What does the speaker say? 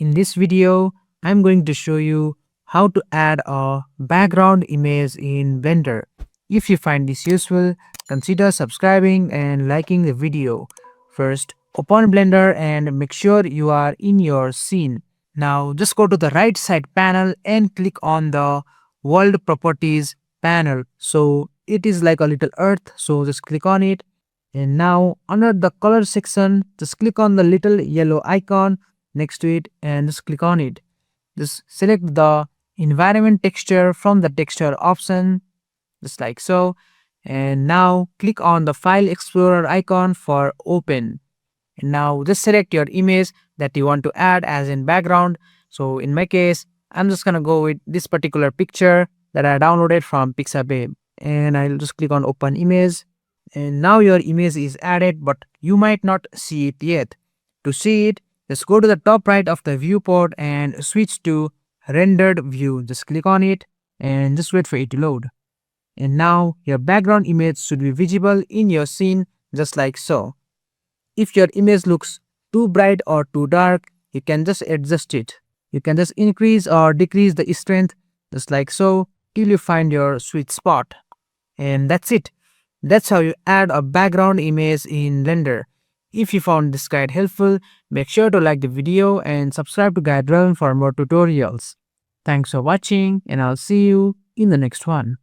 In this video, I'm going to show you how to add a background image in Blender. If you find this useful, consider subscribing and liking the video. First, open Blender and make sure you are in your scene. Now just go to the right side panel and click on the World Properties panel. So it is like a little earth, so just click on it. And now under the color section, just click on the little yellow icon next to it and just click on it. Just select the environment texture from the texture option, just like so. And now click on the file explorer icon for open. And now just select your image that you want to add as in background. So in my case, I'm just gonna go with this particular picture that I downloaded from Pixabay. And I'll just click on open image. And now your image is added, but you might not see it yet. To see it, just go to the top right of the viewport and switch to rendered view. Just click on it and just wait for it to load. And now your background image should be visible in your scene just like so. If your image looks too bright or too dark, you can just adjust it. You can just increase or decrease the strength just like so till you find your sweet spot. And that's it. That's how you add a background image in Blender. If you found this guide helpful, make sure to like the video and subscribe to GuideRealm for more tutorials. Thanks for watching and I'll see you in the next one.